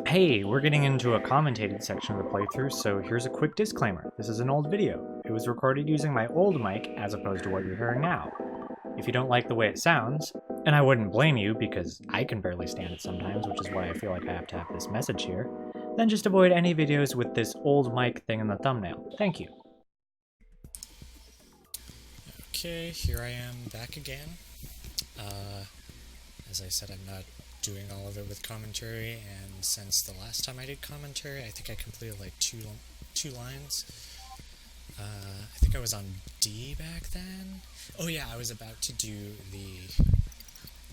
Hey, we're getting into a commentated section of the playthrough, so here's a quick disclaimer. This is an old video. It was recorded using my old mic as opposed to what you're hearing now. If you don't like the way it sounds, and I wouldn't blame you because I can barely stand it sometimes, which is why I feel like I have to have this message here, then just avoid any videos with this old mic thing in the thumbnail. Thank you. Okay, here I am back again. As I said, I'm not doing all of it with commentary, and since the last time I did commentary, I think I completed like two lines. I think I was on D back then. Oh yeah, I was about to do the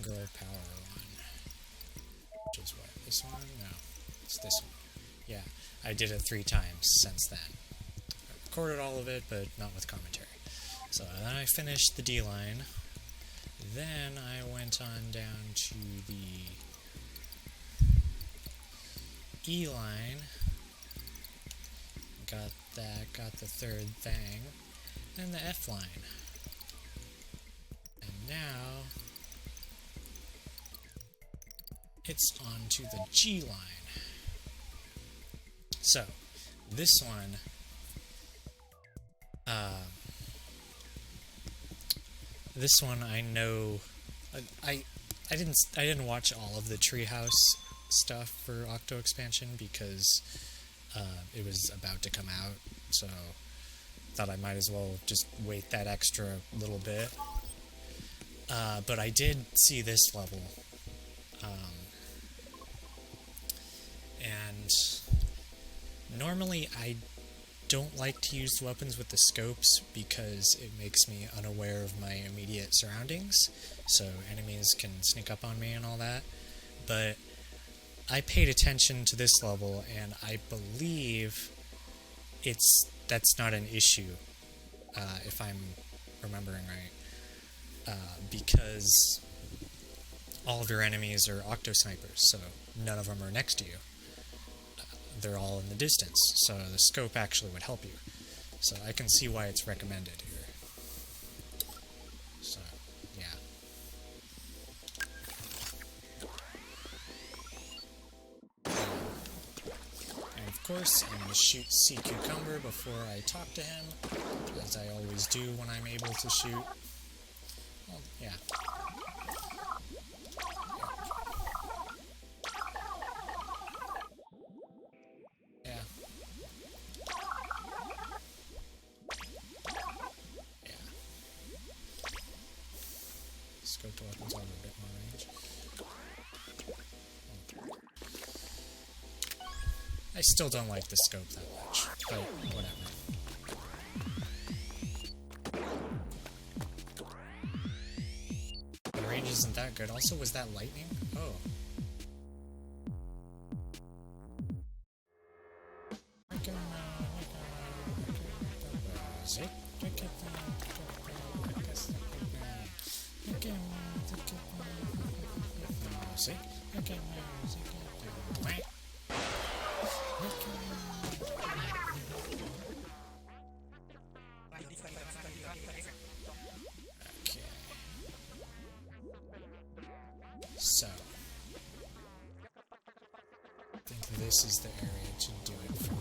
girl power one. Which is what? This one? No, it's this one. Yeah, I did it 3 times since then. I recorded all of it, but not with commentary. So then I finished the D line. Then I went on down to the E line, got the third Thang, and the F line. And now it's on to the G line. So, this one, I know, I didn't watch all of the Treehouse stuff for Octo expansion because it was about to come out, so thought I might as well just wait that extra little bit. But I did see this level, and normally I don't like to use weapons with the scopes because it makes me unaware of my immediate surroundings, so enemies can sneak up on me and all that, but I paid attention to this level, and I believe that's not an issue, if I'm remembering right, because all of your enemies are octo snipers, so none of them are next to you. They're all in the distance, so the scope actually would help you. So I can see why it's recommended here. So, yeah. And of course, I'm going to shoot Sea Cucumber before I talk to him, as I always do when I'm able to shoot. Well, yeah. Scope weapons are a bit more range. I still don't like the scope that much, but whatever. The range isn't that good. Also, was that lightning? Oh. So, I think this is the area to do it from.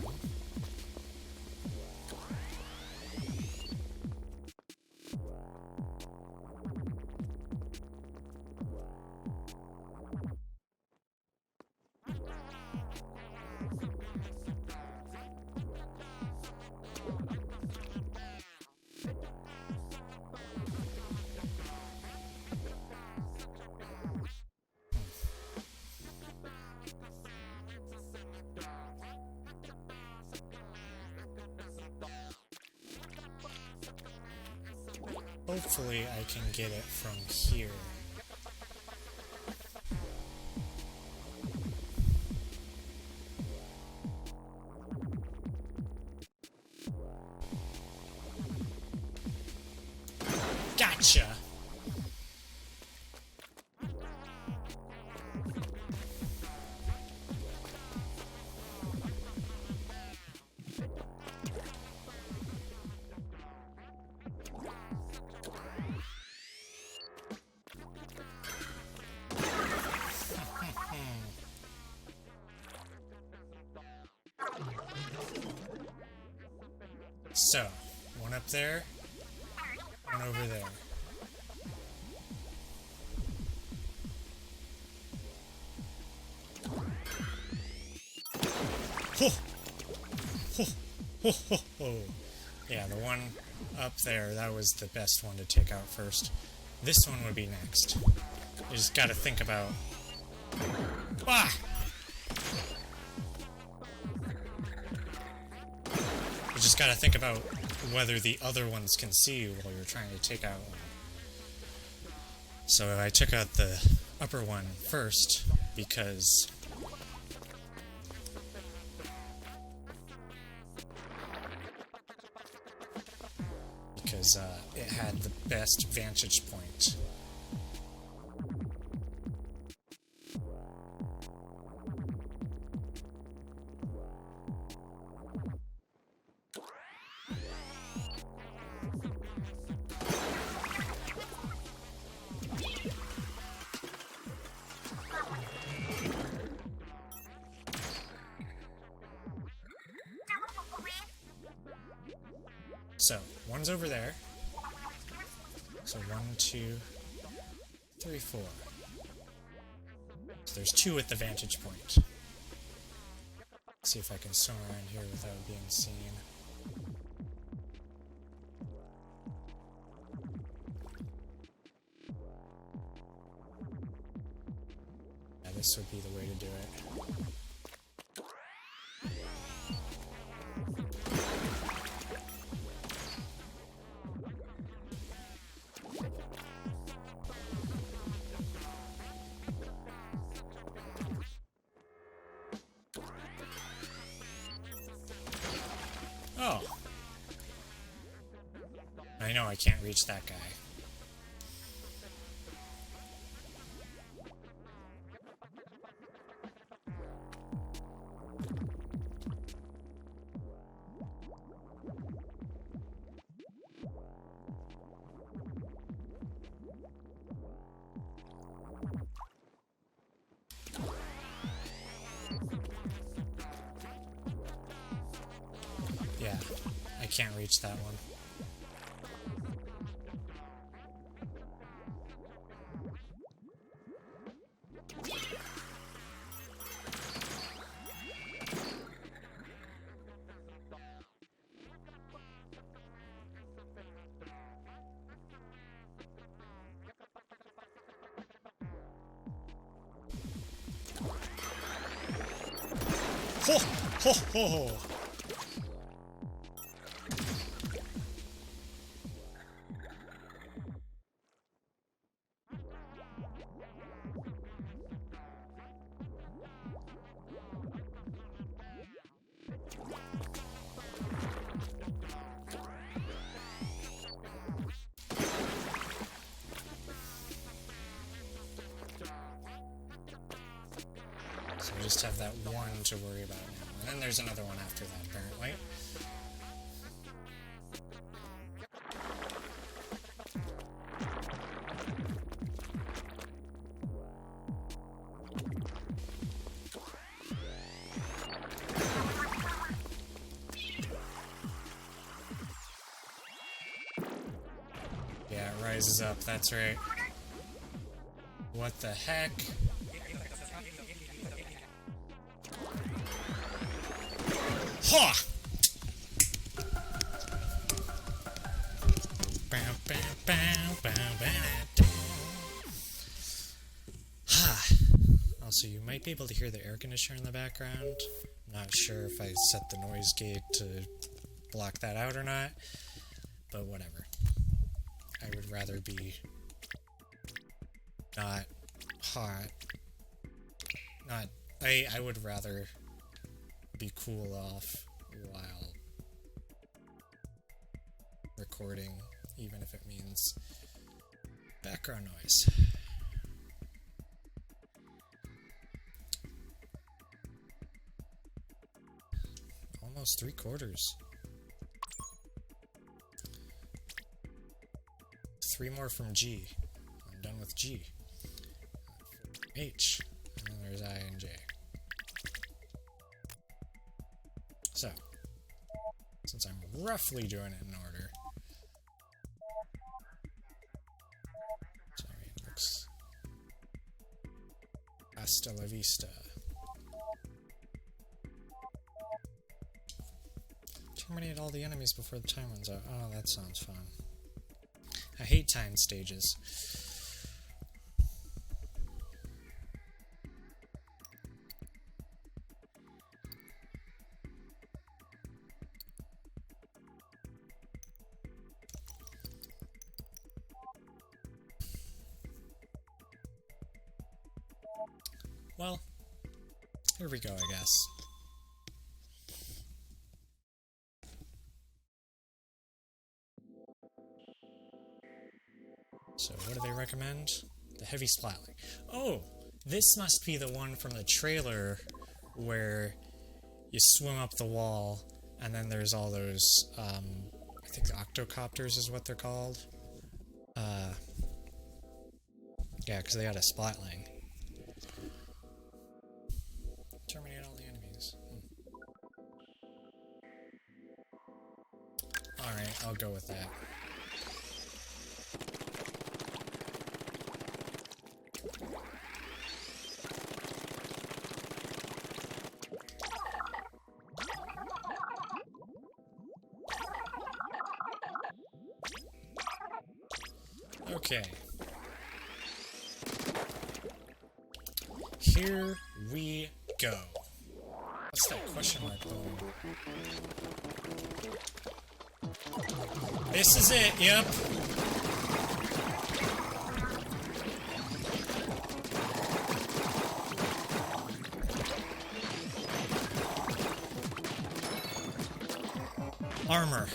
Hopefully I can get it from here. Gotcha! So, one up there, one over there. Ho! Ho! Ho! Ho! Ho! Yeah, the one up there, that was the best one to take out first. This one would be next. You just gotta think about... Ah! You just gotta think about whether the other ones can see you while you're trying to take out one. So I took out the upper one first because... it had the best vantage point. So, one's over there. So 1, 2, 3, 4. So there's 2 at the vantage point. Let's see if I can swim around here without being seen. Yeah, this would be the way to do it. Oh. I know I can't reach that guy. Yeah, I can't reach that one. Ho! Ho! Ho! Ho! So we just have that one to worry about now. And then there's another one after that, apparently. Yeah, it rises up, that's right. What the heck? Ha! Also, you might be able to hear the air conditioner in the background. I'm not sure if I set the noise gate to block that out or not, but whatever. I would rather be not hot. I would rather be cool off while recording, even if it means background noise. Almost 3/4. 3 more from G. I'm done with G. H. And then there's I and J. So, since I'm roughly doing it in order. So, I mean, it looks... Hasta la vista. Terminate all the enemies before the time runs out. Oh, that sounds fun. I hate time stages. Well, here we go, I guess. So, what do they recommend? The heavy splatling. Oh! This must be the one from the trailer where you swim up the wall, and then there's all those, I think the octocopters is what they're called. Yeah, because they got a splatling. Terminate all the enemies. Alright, I'll go with that. Okay. Here we go. What's that question mark balloon? This is it, yep. Armor.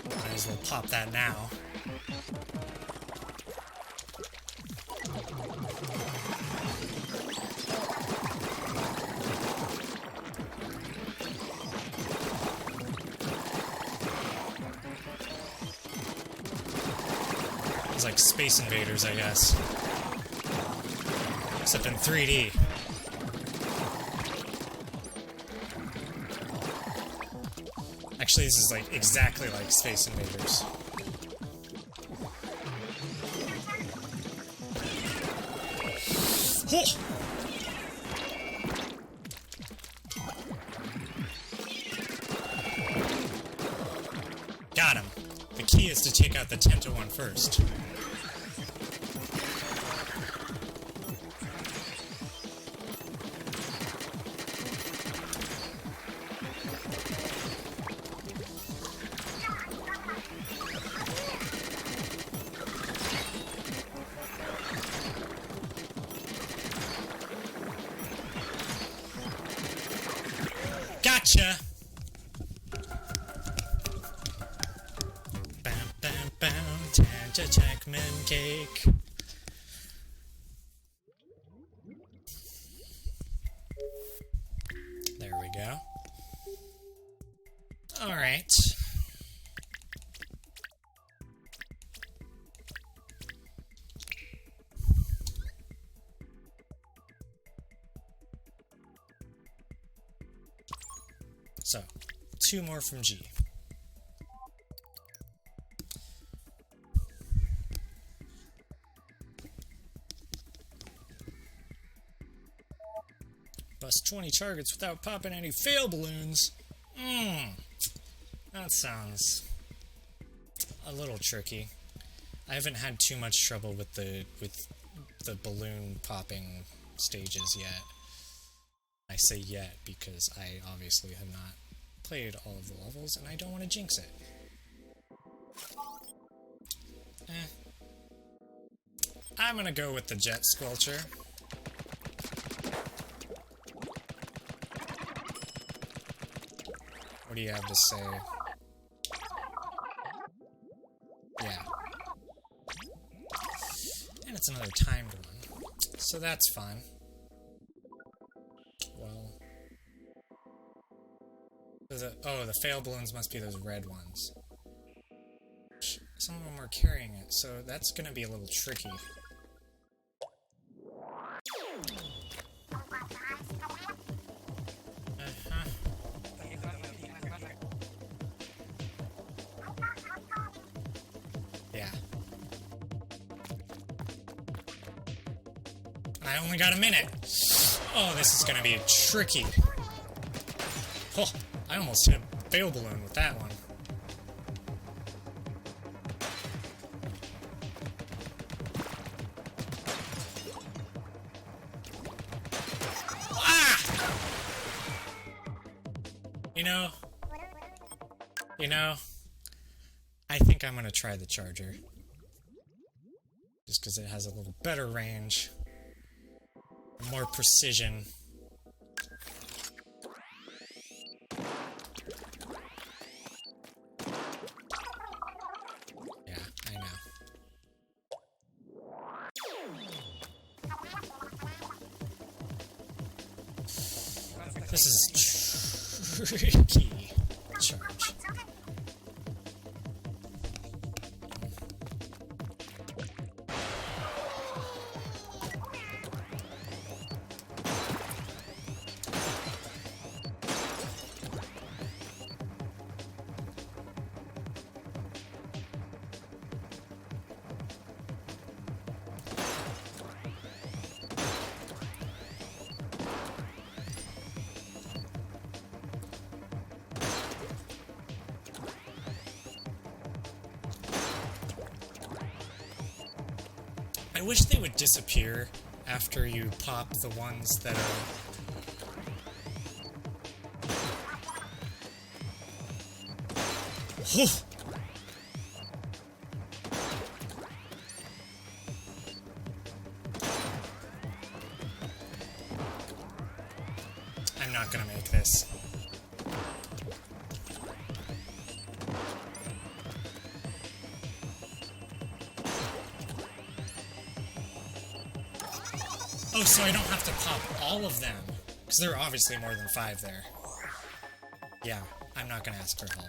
Might as well pop that now. It's like Space Invaders, I guess. Except in 3D. Actually, this is like exactly like Space Invaders. Oh! Got him. The key is to take out the Tenta one first. Gotcha! Bam, bam, bam, Tanta Checkman cake. There we go. Alright. So, 2 more from G. Bust 20 targets without popping any fail balloons. That sounds a little tricky. I haven't had too much trouble with the balloon popping stages yet. I say yet because I obviously have not played all of the levels, and I don't want to jinx it. I'm gonna go with the Jet Squelcher. What do you have to say? Yeah. And it's another timed one, so that's fun. Well... the fail balloons must be those red ones. Some of them are carrying it, so that's gonna be a little tricky. Yeah. I only got a minute! Oh, this is gonna be tricky. Oh, I almost hit a fail balloon with that one. You know, I think I'm gonna try the Charger. Just because it has a little better range, more precision. Yeah, I know. This is tricky. Charge. I wish they would disappear after you pop the ones that are... Oh! I'm not gonna make this. Oh, so I don't have to pop all of them. Because there are obviously more than 5 there. Yeah, I'm not gonna ask for help.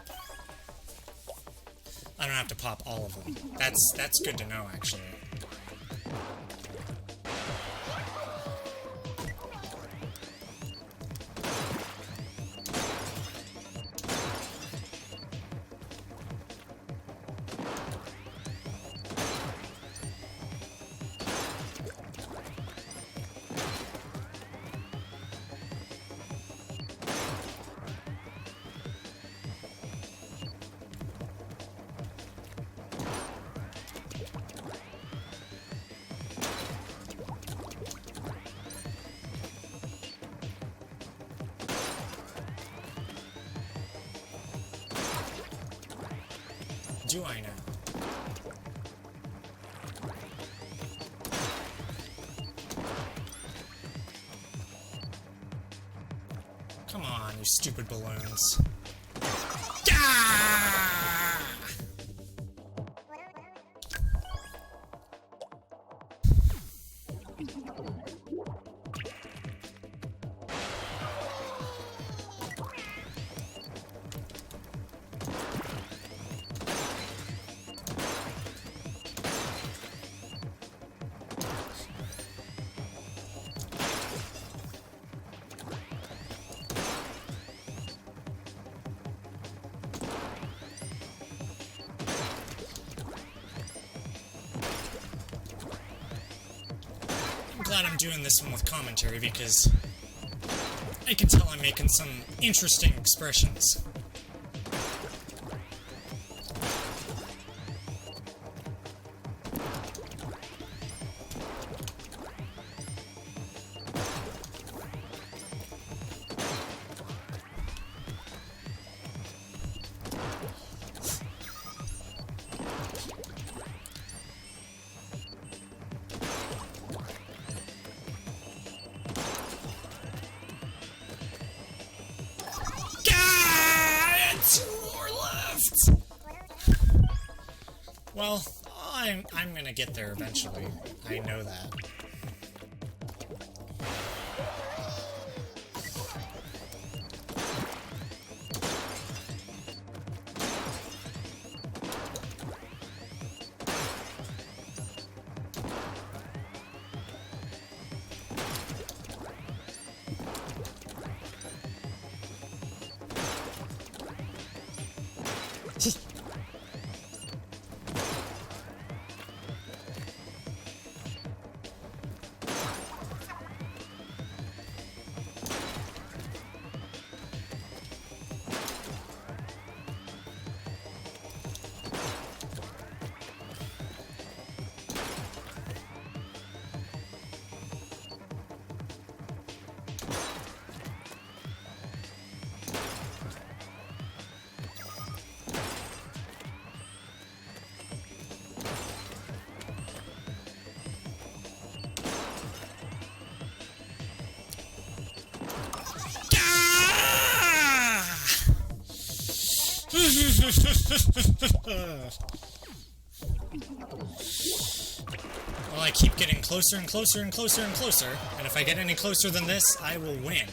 I don't have to pop all of them. That's good to know, actually. Do I now? Come on, you stupid balloons. Ah! I'm glad I'm doing this one with commentary because I can tell I'm making some interesting expressions. Well, I'm gonna get there eventually. I know that. Well, I keep getting closer and closer and closer and closer, and if I get any closer than this, I will win.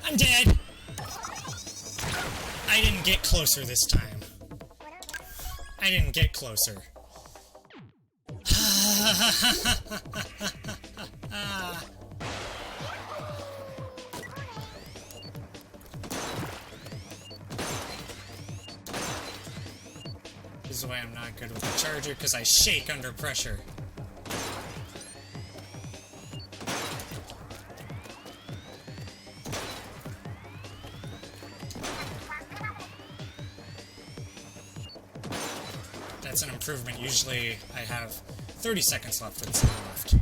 I'm dead! I didn't get closer this time. I didn't get closer. This is why I'm not good with the charger, because I shake under pressure. That's an improvement. Usually I have 30 seconds left with time left.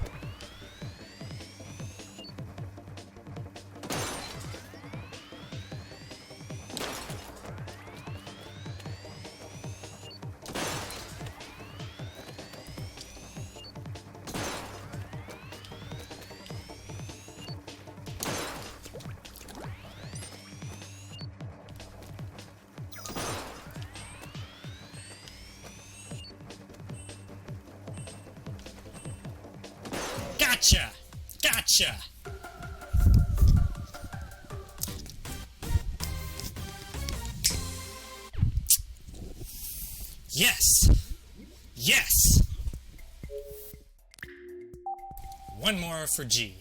Gotcha! Gotcha! Yes! Yes! One more for G.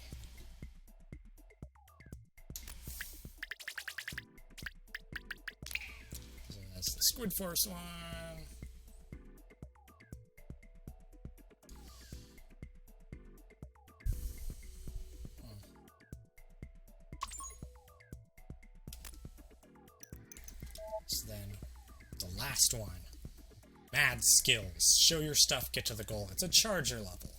So that's the Squid Force one. So then, the last one. Mad skills. Show your stuff, get to the goal. It's a charger level.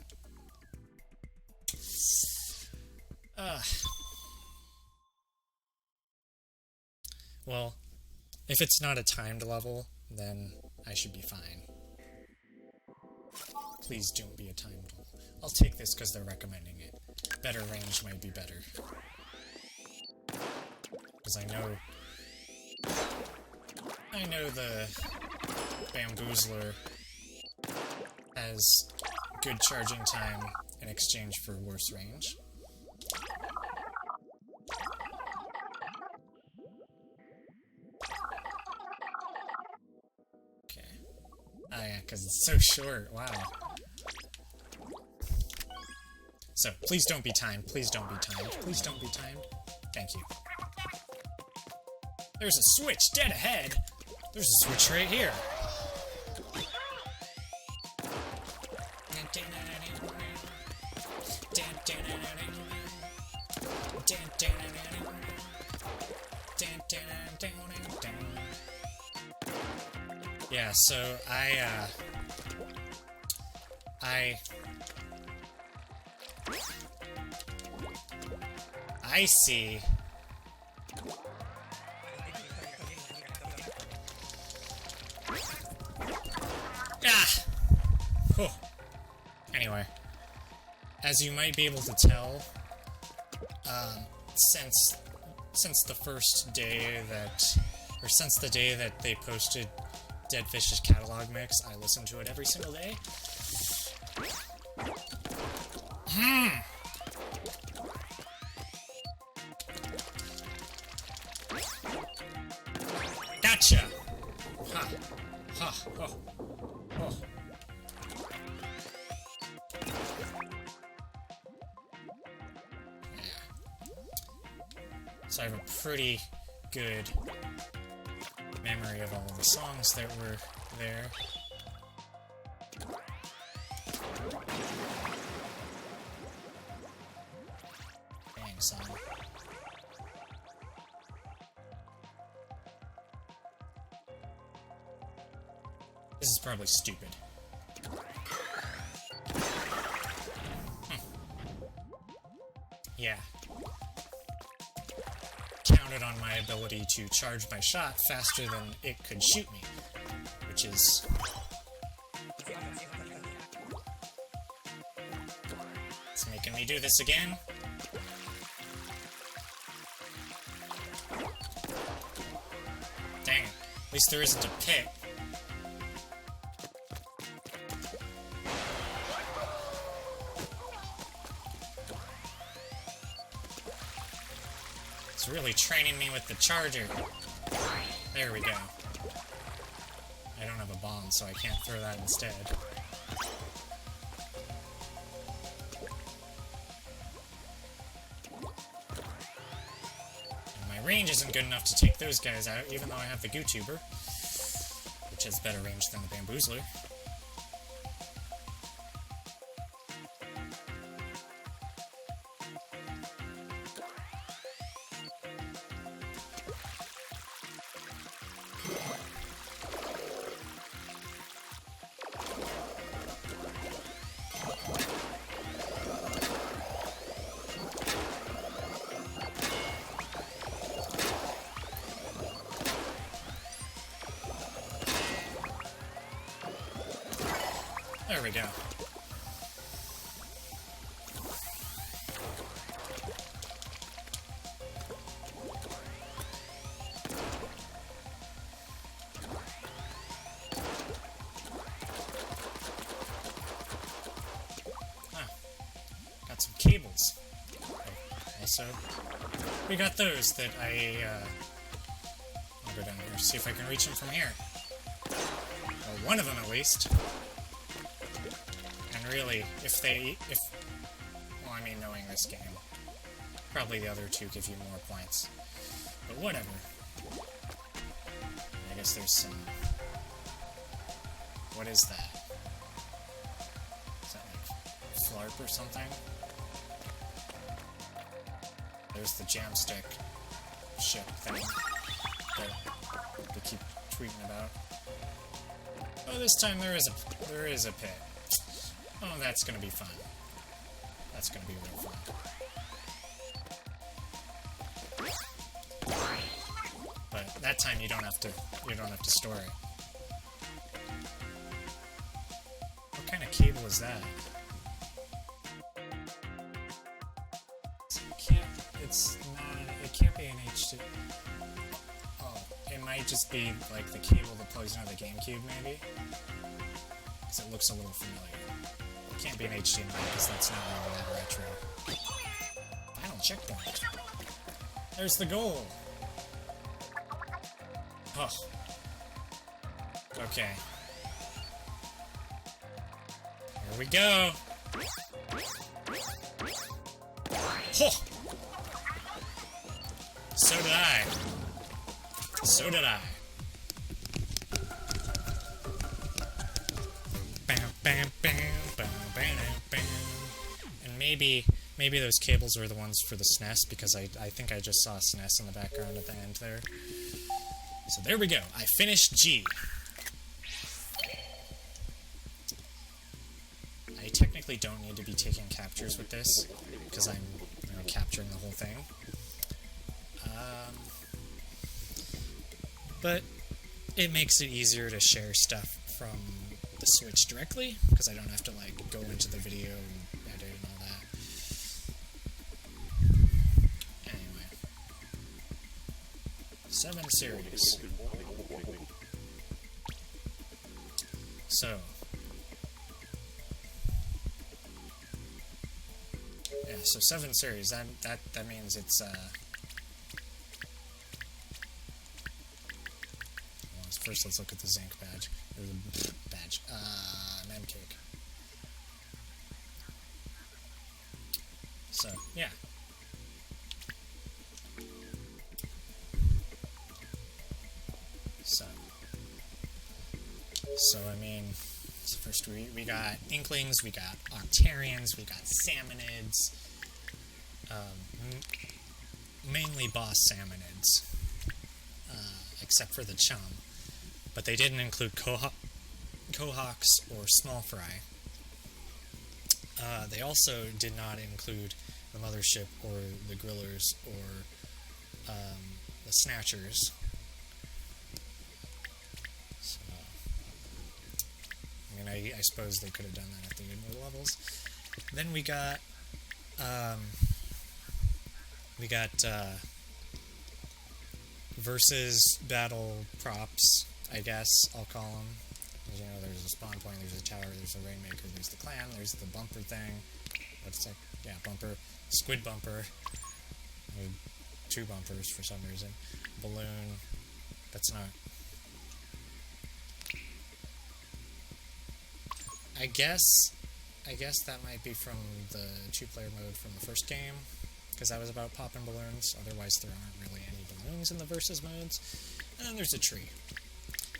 Well, if it's not a timed level, then I should be fine. Please don't be a timed level. I'll take this because they're recommending it. Better range might be better. Because I know the Bamboozler has good charging time in exchange for worse range. Okay. Oh yeah, because it's so short. Wow. So, please don't be timed, please don't be timed, please don't be timed. Thank you. There's a switch dead ahead! There's a switch right here. Yeah, so I see. Ah! Whew. Anyway, as you might be able to tell, since the first day that, or since the day that they posted Dead Fish's catalog mix, I listen to it every single day. Gotcha! Ha! Ha! Oh! Oh! So I have a pretty good memory of all of the songs that were there. Dang, son. This is probably stupid. Yeah. Counted on my ability to charge my shot faster than it could shoot me, which is... It's making me do this again. Dang it. At least there isn't a pit. It's really training me with the charger. There we go. I don't have a bomb, so I can't throw that instead. And my range isn't good enough to take those guys out, even though I have the Goo-tuber, which has better range than the Bamboozler. There we go. Ah, got some cables. Oh, also, we got those that I'll go down here, see if I can reach them from here. Well, one of them at least. Really, well, I mean, knowing this game, probably the other two give you more points, but whatever. I guess there's some, what is that? Is that like Flarp or something? There's the Jamstick ship thing that they keep tweeting about. Oh, this time there is a pit. Oh, that's gonna be fun. That's gonna be real fun. But that time you don't have to store it. What kind of cable is that? It can't be an HD. Oh, it might just be like the cable that plugs into the GameCube, maybe? Because it looks a little familiar. It can't be an HDMI because that's not really that retro. Final checkpoint. There's the goal. Oh. Okay. Here we go. Ho! So did I. So did I. Bam, bam, bam, bam, bam, bam. And maybe those cables were the ones for the SNES, because I think I just saw SNES in the background at the end there. So there we go. I finished G. I technically don't need to be taking captures with this, because I'm capturing the whole thing. But it makes it easier to share stuff from the Switch directly, because I don't have to like go into the video and edit and all that. Anyway. 7 series. So. Yeah, so 7 series. That means it's first, let's look at the zinc badge. Or the badge. Mem cake. So, yeah. So I mean, so first we got Inklings, we got Octarians, we got Salmonids. Mainly boss Salmonids. Except for the Chum. But they didn't include Quahawks or Small Fry. They also did not include the Mothership or the Grillers or the Snatchers. So, I mean, I suppose they could have done that at the mid levels. Then we got versus battle props, I guess I'll call them. You know, there's a spawn point, there's a tower, there's a Rainmaker, there's the clan, there's the bumper thing. What's that? Yeah, bumper. Squid bumper. 2 bumpers for some reason. Balloon. That's not... I guess that might be from the 2-player mode from the first game, because that was about popping balloons. Otherwise, there aren't really any balloons in the versus modes. And then there's a tree.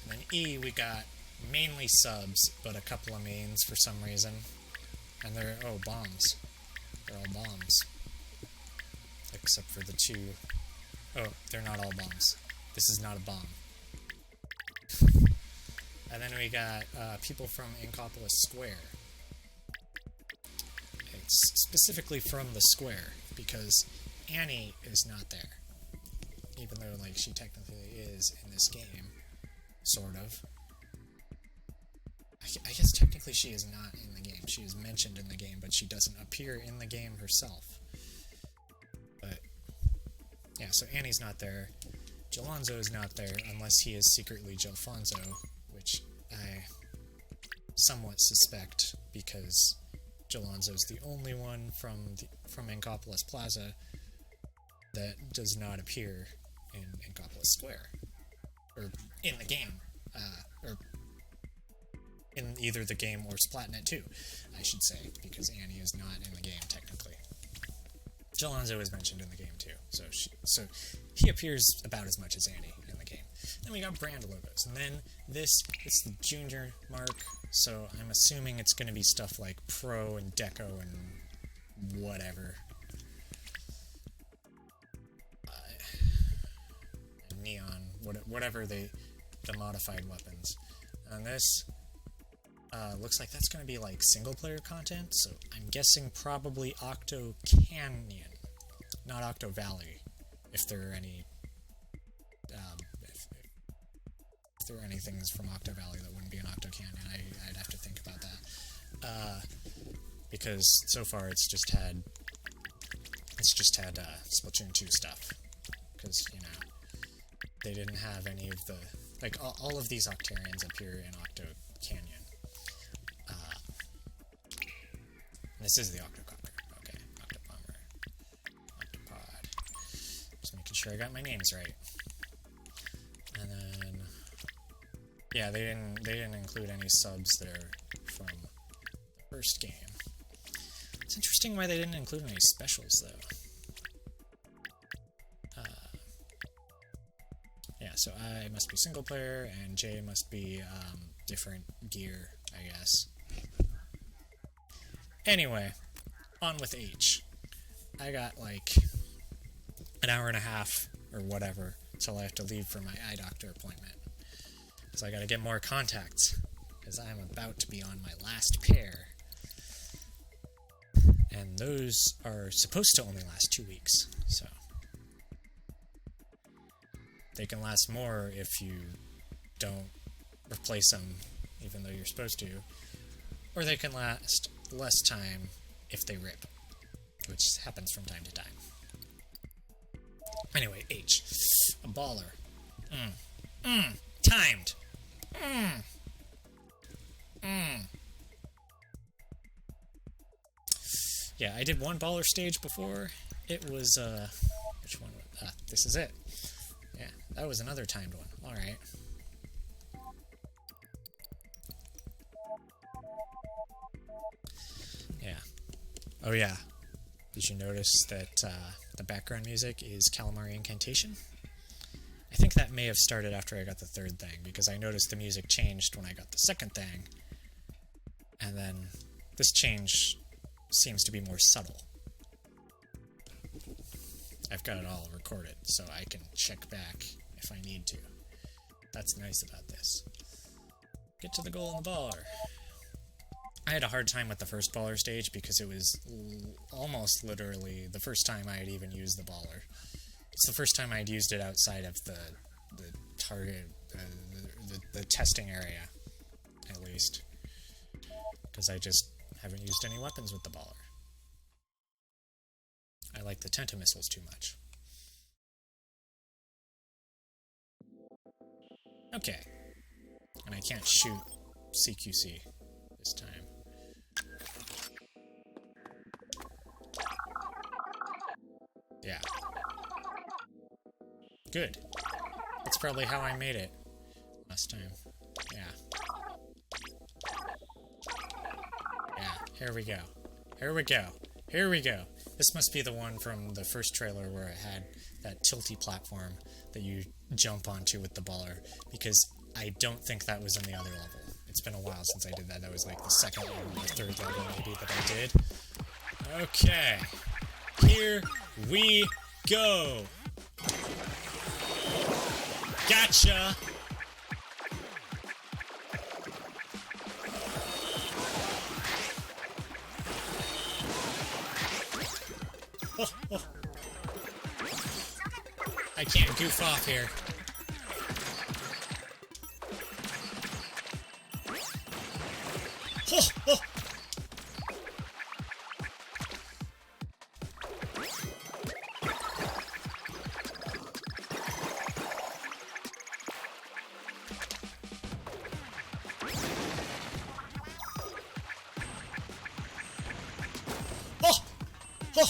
And then E, we got mainly subs, but a couple of mains for some reason. And they're, oh, bombs. They're all bombs. Except for the 2... Oh, they're not all bombs. This is not a bomb. And then we got people from Inkopolis Square. It's specifically from the square, because Annie is not there. Even though, like, she technically is in this game. Sort of. I guess technically she is not in the game. She is mentioned in the game, but she doesn't appear in the game herself. But, yeah, so Annie's not there. Jalonzo is not there, unless he is secretly Jalfonzo, which I somewhat suspect, because Jalonzo's the only one from Inkopolis Plaza that does not appear in Inkopolis Square. Or in the game. Or in either the game or Splatnet 2, I should say, because Annie is not in the game, technically. Jalonzo is mentioned in the game, too, so he appears about as much as Annie in the game. Then we got brand logos, and then this is the junior mark, so I'm assuming it's going to be stuff like Pro and Deco and whatever. Neon, whatever the modified weapons. And this looks like that's going to be like single-player content, so I'm guessing probably Octo Canyon, not Octo Valley, if there are any, if there are any things from Octo Valley that wouldn't be an Octo Canyon. I'd have to think about that, because so far it's just had Splatoon 2 stuff, because, you know, they didn't have any of the, like, all of these Octarians appear in Octo Canyon. This is the Octocopter. Okay, Octobomber. Octopod. Just making sure I got my names right. And then, yeah, they didn't include any subs there from the first game. It's interesting interesting why they didn't include any specials, though. Yeah, so I must be single player, and J must be different gear, I guess. Anyway, on with H. I got like an hour and a half or whatever till I have to leave for my eye doctor appointment. So I gotta get more contacts, because I'm about to be on my last pair. And those are supposed to only last 2 weeks, so they can last more if you don't replace them, even though you're supposed to. Or they can last less time if they rip, which happens from time to time. Anyway, H. A baller. Timed. Yeah, I did one baller stage before. It was, which one? This is it. Yeah, that was another timed one. Alright. Yeah. Oh yeah. Did you notice that the background music is Calamari Incantation? I think that may have started after I got the third thing, because I noticed the music changed when I got the second thing, and then this change seems to be more subtle. I've got it all recorded, so I can check back if I need to. That's nice about this. Get to the goal in the baller. I had a hard time with the first baller stage because it was almost literally the first time I had even used the baller. It's the first time I'd used it outside of the target, the testing area, at least. Because I just haven't used any weapons with the baller. I like the Tenta missiles too much. Okay. And I can't shoot CQC this time. Yeah. Good. That's probably how I made it last time. Yeah. Yeah, here we go. Here we go. Here we go. This must be the one from the first trailer where it had that tilty platform that you jump onto with the baller, because I don't think that was in the other level. It's been a while since I did that. That was like the second level or third level maybe that I did. Okay. Here we go. Gotcha! Oh, oh. I can't goof off here. Oh, oh. Oh! Oh!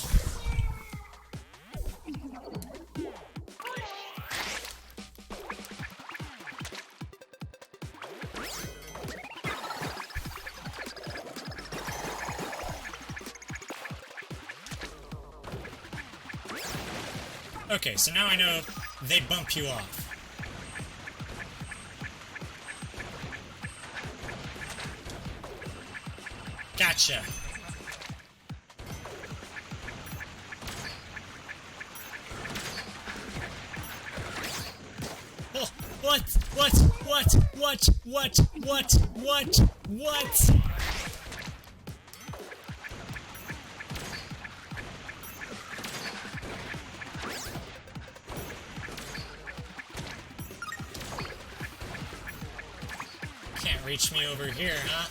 Okay, so now I know they bump you off. Gotcha. Oh, what? Can't reach me over here, huh?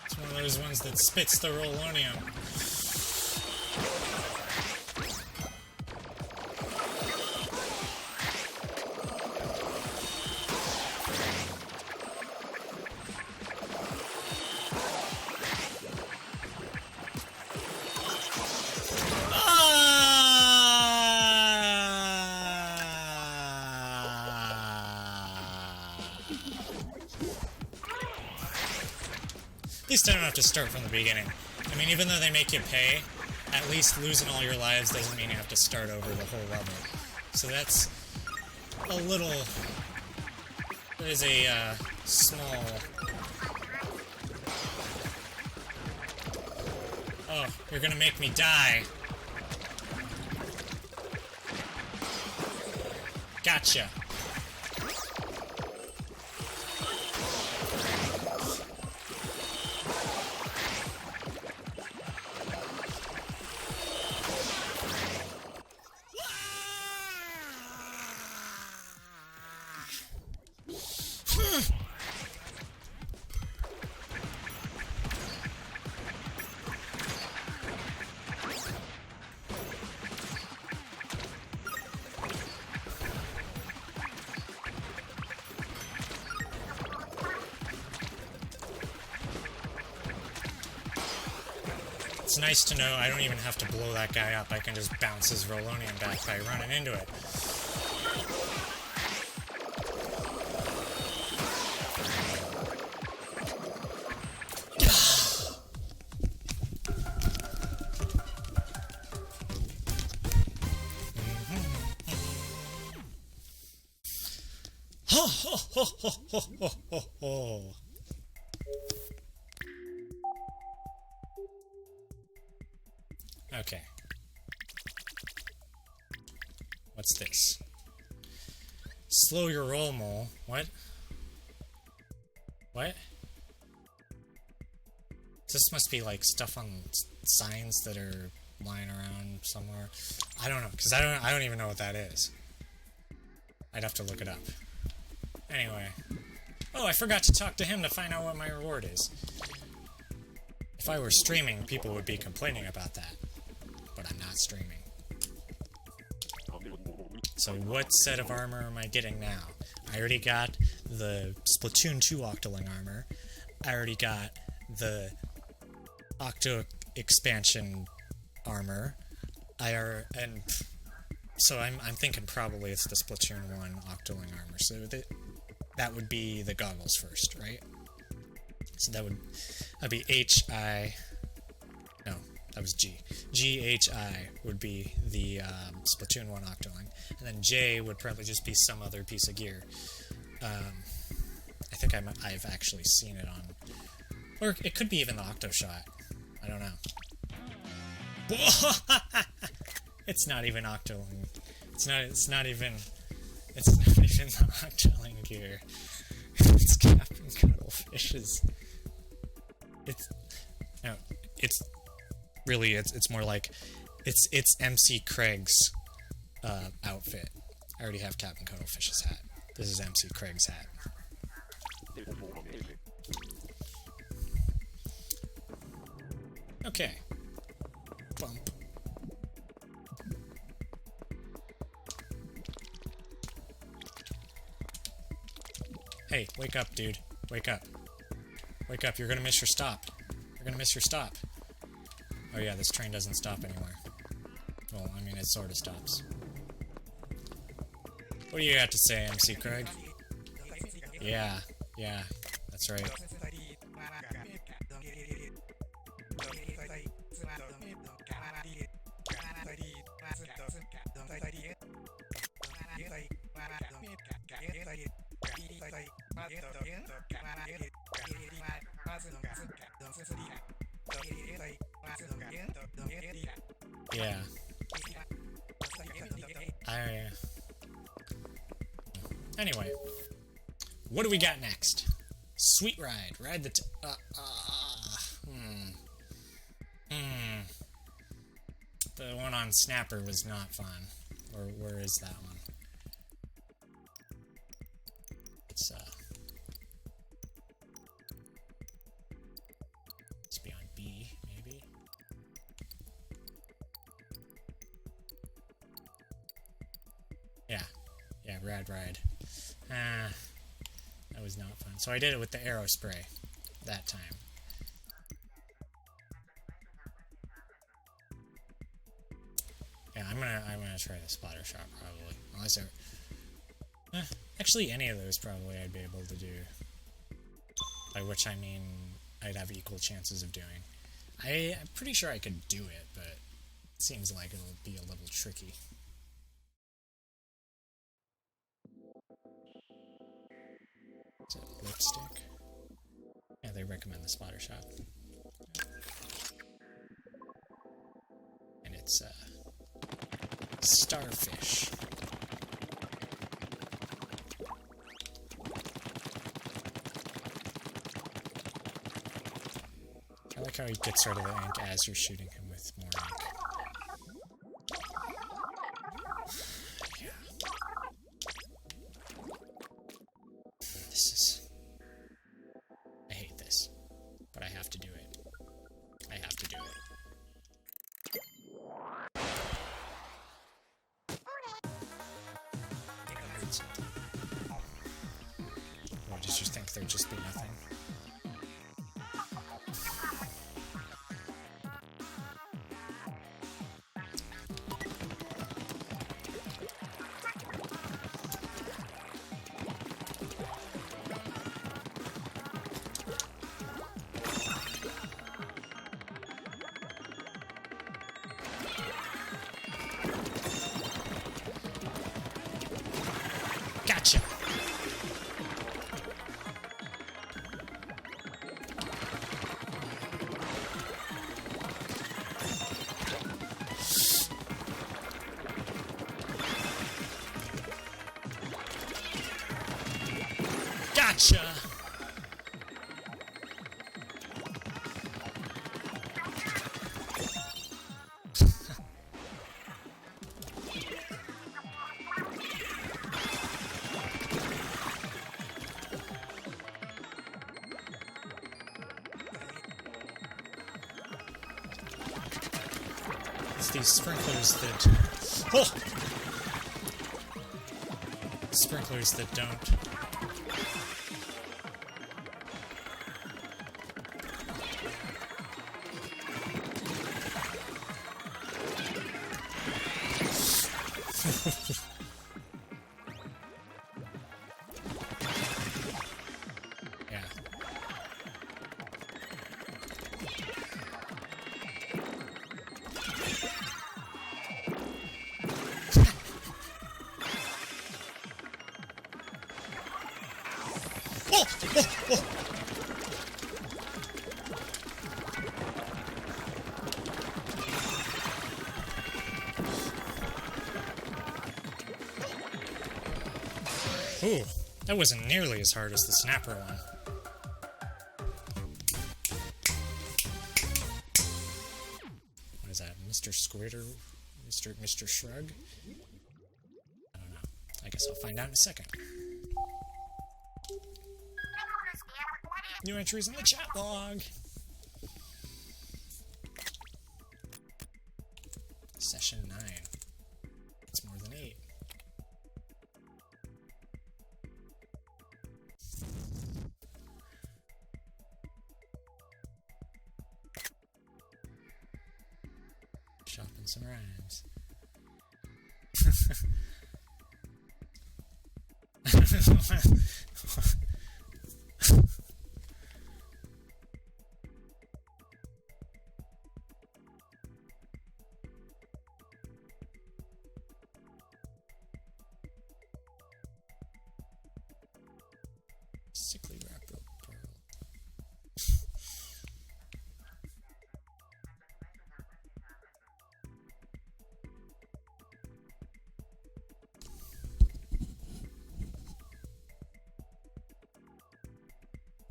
It's one of those ones that spits the rolonium. least I don't have to start from the beginning. I mean, even though they make you pay, at least losing all your lives doesn't mean you have to start over the whole level. So that's a little... That is a small... Oh, you're gonna make me die. Gotcha. It's nice to know I don't even have to blow that guy up. I can just bounce his Rolonian back by running into it. Ho ho ho ho ho ho ho ho. Okay. What's this? Slow your roll, mole. What? What? This must be like stuff on signs that are lying around somewhere. I don't know, because I don't even know what that is. I'd have to look it up. Anyway. Oh, I forgot to talk to him to find out what my reward is. If I were streaming, people would be complaining about that. But I'm not streaming. So what set of armor am I getting now? I already got the Splatoon 2 Octoling armor. I already got the Octo expansion armor. So I'm thinking probably it's the Splatoon 1 Octoling armor. So that would be the goggles first, right? So that'd be H-I... No, that was G. G-H-I would be the Splatoon 1 Octoling. And then J would probably just be some other piece of gear. I think I've actually seen it on... Or it could be even the Octo Shot. I don't know. It's not even Octoling. It's not even the Octoling gear. It's Captain Cuttlefish's. It's more like it's MC Craig's outfit. I already have Captain Cuttlefish's hat. This is MC Craig's hat. Okay. Bump. Hey, wake up, dude. Wake up. Wake up, you're gonna miss your stop. You're gonna miss your stop. Oh yeah, this train doesn't stop anywhere. Well, I mean, it sort of stops. What do you got to say, MC Craig? Yeah, that's right. Yeah. Anyway, what do we got next? Sweet Ride. Ride the The one on Snapper was not fun. Or where is that one? It's be on B, maybe? Yeah, Rad Ride. That was not fun. So I did it with the arrow spray that time. Yeah, I'm gonna try the splatter shot probably. Unless actually any of those probably I'd be able to do. By which I mean I'd have equal chances of doing. I'm pretty sure I could do it, but it seems like it'll be a little tricky. Is it lipstick? Yeah, they recommend the splatter shot. And it's, starfish. I like how he gets rid of the ink as you're shooting him with more ink. Yeah. This is... I hate this. But I have to do it. I have to do it. I think I heard something. Or did you think there'd just be nothing? Gotcha! Gotcha! It's these sprinklers that... Oh! Sprinklers that don't... Yeah. Oh! Oh! Oh! Ooh, that wasn't nearly as hard as the snapper one. What is that, Mr. Squirter? Mr. Shrug? I don't know. I guess I'll find out in a second. New entries in the chat log! Session 9. It's more than 8. Shopping some rhymes. Sickly wrap rope pearl.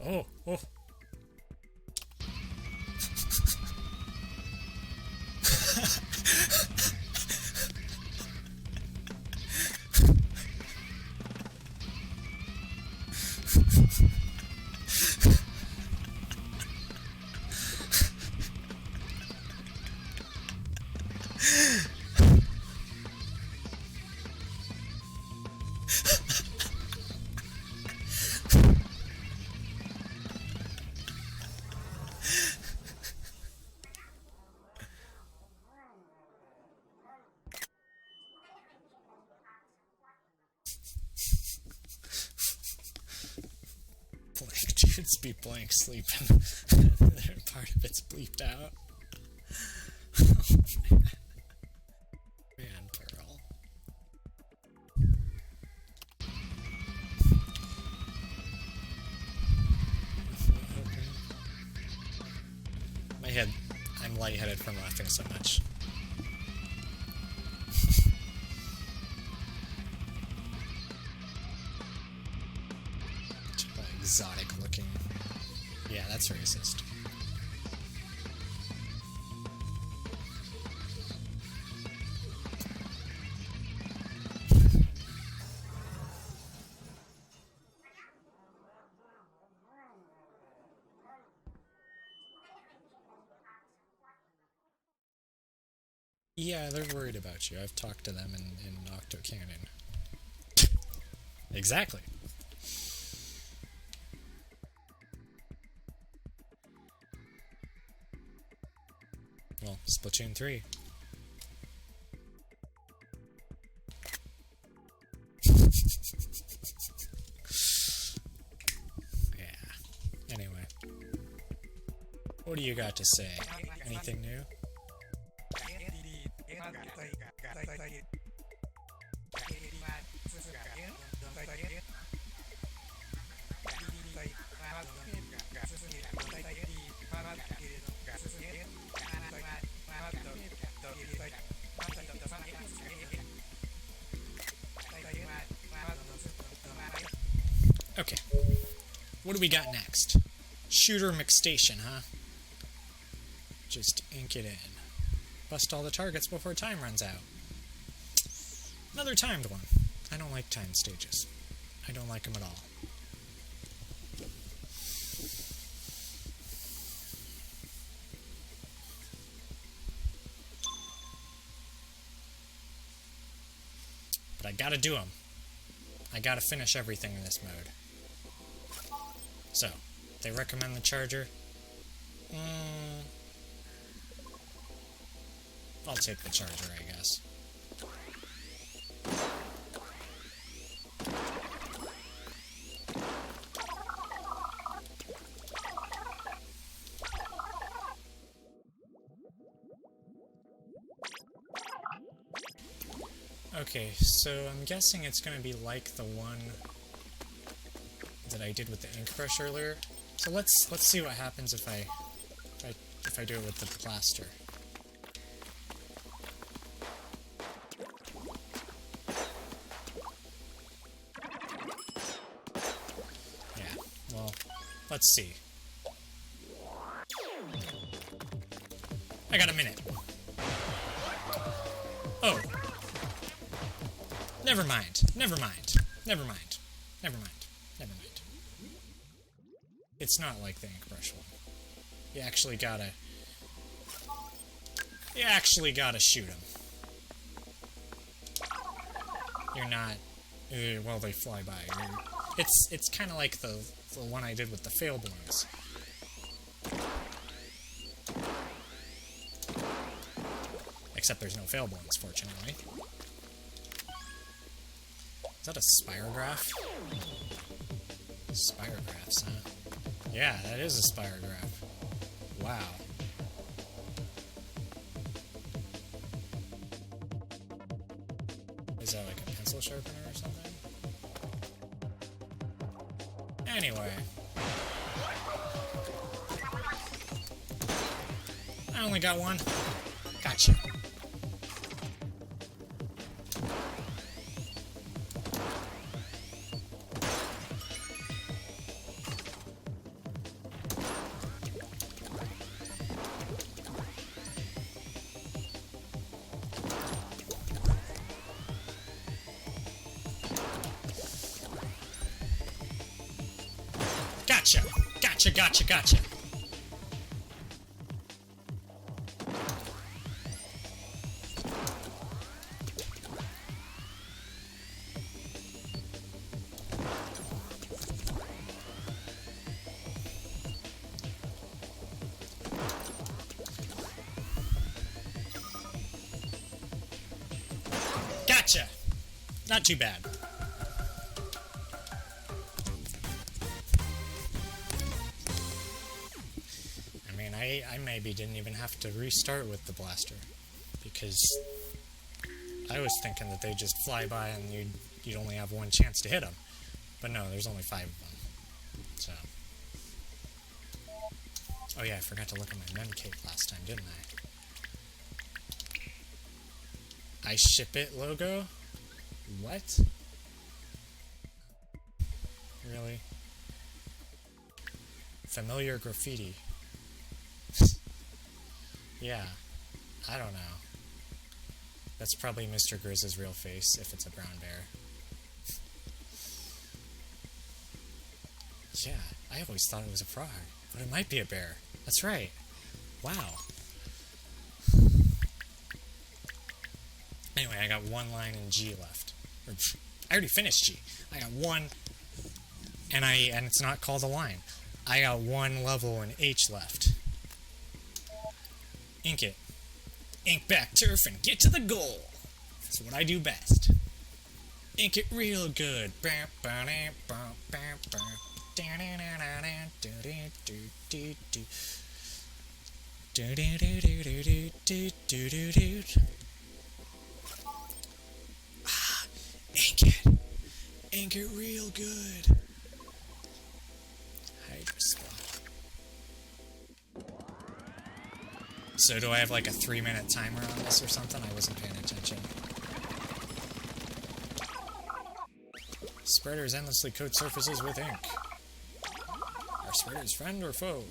Oh, oh. Dude, just be blank sleeping. Part of it's bleeped out. Man, Pearl. My head, I'm lightheaded from laughing so much. Exotic looking. Yeah, that's racist. Yeah, they're worried about you. I've talked to them in Octo-Cannon. Exactly. Well, Splatoon 3. Yeah. Anyway. What do you got to say? Anything new? Okay. What do we got next? Shooter McStation, huh? Just ink it in. Bust all the targets before time runs out. Another timed one. I don't like timed stages. I don't like them at all. But I gotta do them. I gotta finish everything in this mode. So, they recommend the charger. I'll take the charger, I guess. Okay, so I'm guessing it's going to be like the one that I did with the ink brush earlier. So let's see what happens if I do it with the plaster. Yeah, well, let's see. I got a minute. Oh. Never mind. Never mind. Never mind. Never mind. Never mind. It's not like the ink brush one. You actually gotta shoot him. You're not... well, they fly by. It's kind of like the one I did with the fail balloons. Except there's no fail balloons, fortunately. Is that a spirograph? Spirographs, huh? Yeah, that is a spirograph. Wow. Is that like a pencil sharpener or something? Anyway. I only got one. Gotcha. Gotcha! Gotcha, gotcha, gotcha! Gotcha! Not too bad. maybe didn't even have to restart with the blaster, because I was thinking that they just fly by and you'd only have one chance to hit them. But no, there's only 5 of them. So. Oh yeah, I forgot to look at my mem cape last time, didn't I? I ship it logo? What? Really? Familiar graffiti. Yeah, I don't know. That's probably Mr. Grizz's real face, if it's a brown bear. Yeah, I always thought it was a frog, but it might be a bear. That's right. Wow. Anyway, I got 1 line in G left. Or, I already finished G. I got 1, and it's not called a line. I got 1 level in H left. Ink it. Ink back turf and get to the goal. That's what I do best. Ink it real good. Ink it. Ink it real good. Hydra spot. So do I have like a 3-minute timer on this or something? I wasn't paying attention. Spreaders endlessly coat surfaces with ink. Are spreaders friend or foe?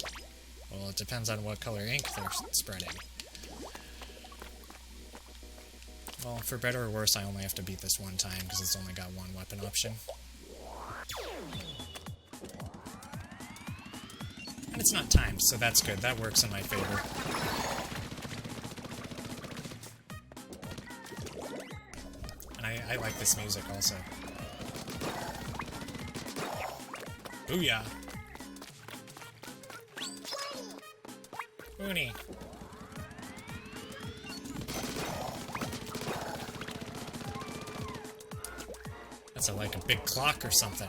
Well, it depends on what color ink they're spreading. Well, for better or worse, I only have to beat this 1 time because it's only got 1 weapon option. And it's not timed, so that's good. That works in my favor. And I like this music also. Booyah! Uni. That's like a big clock or something.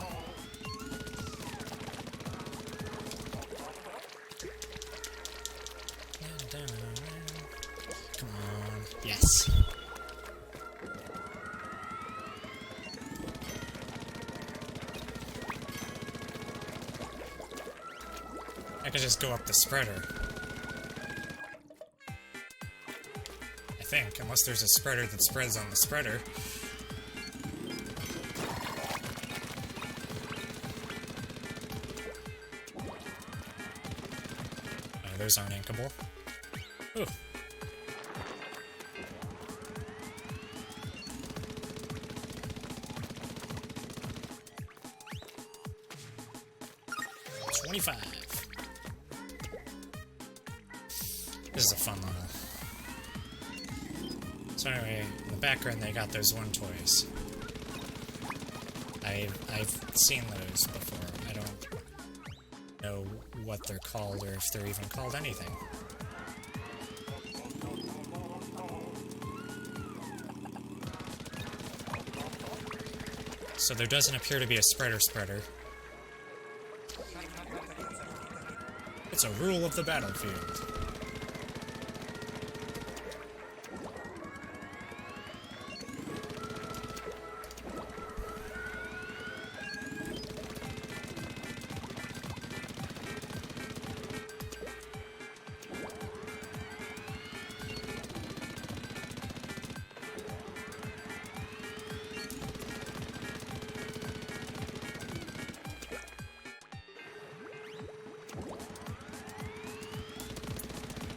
Come on. Yes. I could just go up the spreader. I think, unless there's a spreader that spreads on the spreader. Those aren't inkable. Ooh. $25. This is a fun level. So anyway, in the background they got those 1 toys. I've seen those before. I don't know what they're called or if they're even called anything. So there doesn't appear to be a spreader. It's a rule of the battlefield.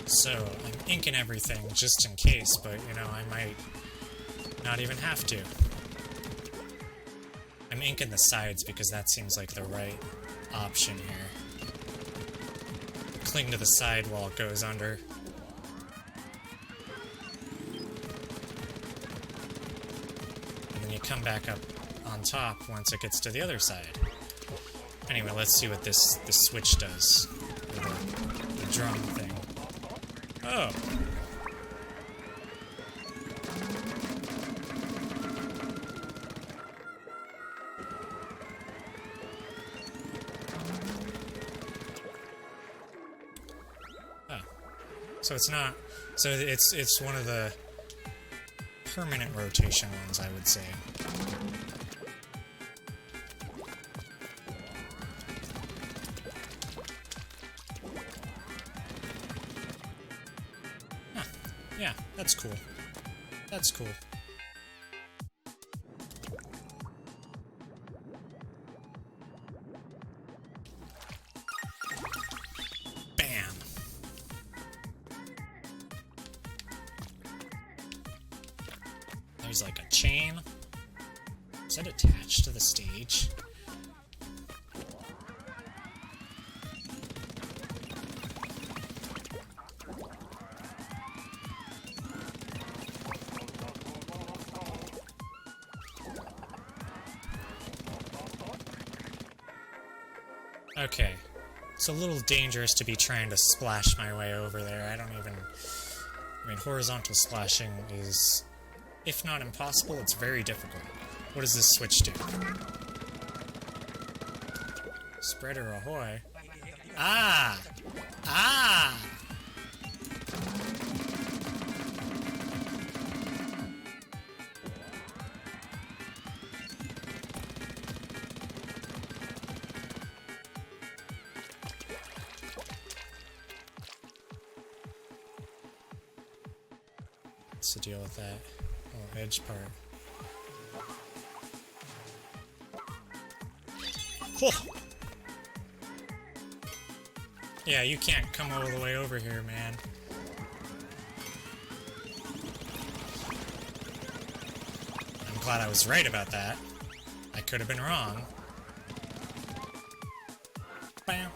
So, I'm inking everything just in case, but, you know, I might not even have to. I'm inking the sides because that seems like the right option here. Cling to the side while it goes under. And then you come back up on top once it gets to the other side. Anyway, let's see what this switch does. The drum thing. Oh. Oh. So it's not... So it's one of the permanent rotation ones, I would say. Huh. Yeah, that's cool. That's cool. Bam! There's like a chain. Is that attached to the stage? Okay. It's a little dangerous to be trying to splash my way over there. I don't even... I mean, horizontal splashing is... If not impossible, it's very difficult. What does this switch do? Spreader ahoy. Ah! Ah! What's the deal with that? Oh, edge part. Oh. Yeah, you can't come all the way over here, man. I'm glad I was right about that. I could have been wrong. Bam.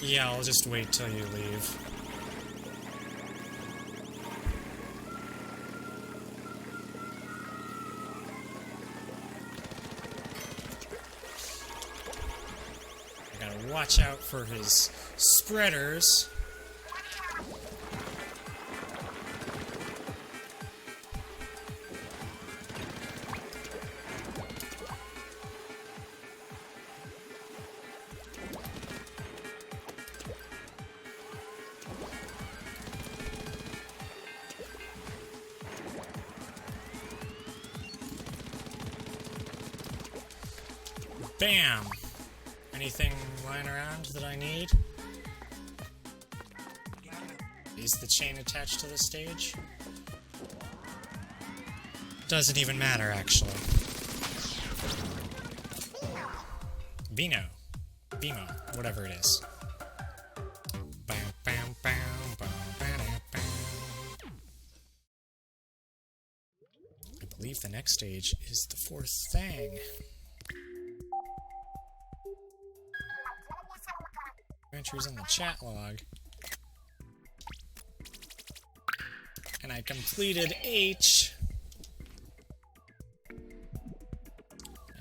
Yeah, I'll just wait till you leave. I gotta watch out for his spreaders. Bam! Anything lying around that I need? Is the chain attached to the stage? Doesn't even matter, actually. Vino. Vimo. Whatever it is. Bam, bam, bam, bam, bam, bam. I believe the next stage is the fourth Thang. Adventures in the chat log. And I completed H.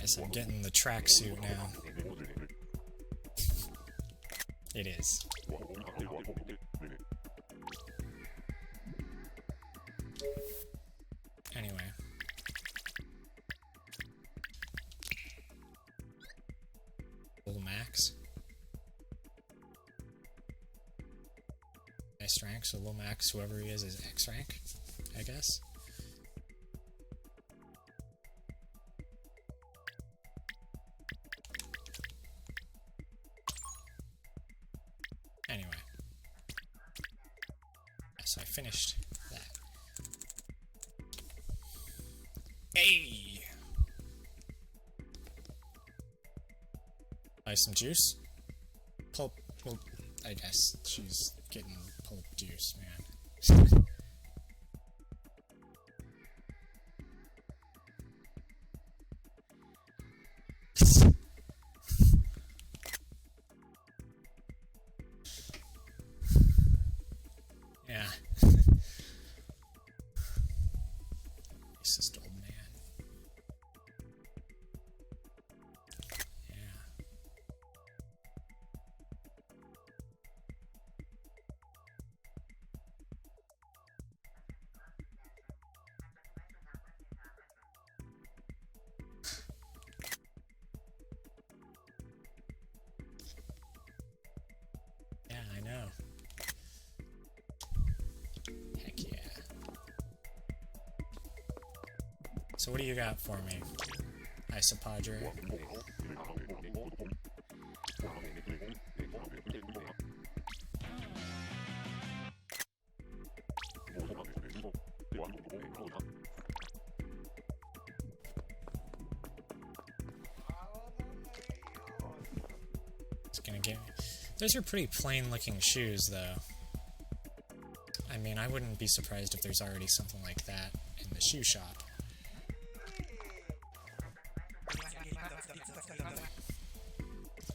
Guess I'm getting the tracksuit now. It is. Anyway. Little Max. S rank, so low max, whoever he is X rank, I guess. Anyway. So I finished that. Hey! Buy some juice? Pulp, well, I guess she's getting pulp juice, man. Yeah. Racist old man. Yeah. know. Heck yeah. So what do you got for me, Isopodger? It's gonna get me. Those are pretty plain looking shoes though. I mean, I wouldn't be surprised if there's already something like that in the shoe shop.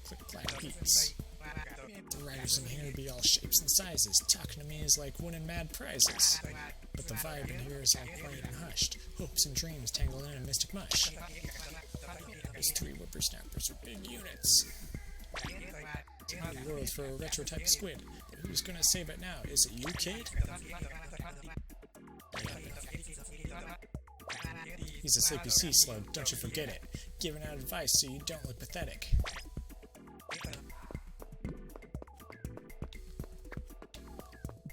Click-clack beats. The riders in here be all shapes and sizes. Talking to me is like winning mad prizes. But the vibe in here is all quiet and hushed. Hopes and dreams tangled in a mystic mush. Those three whippersnappers are big units. It's a new world for a retro-type squid. But who's gonna save it now? Is it you, kid? He's a sleepy sea slug, don't you forget it. Giving out advice so you don't look pathetic.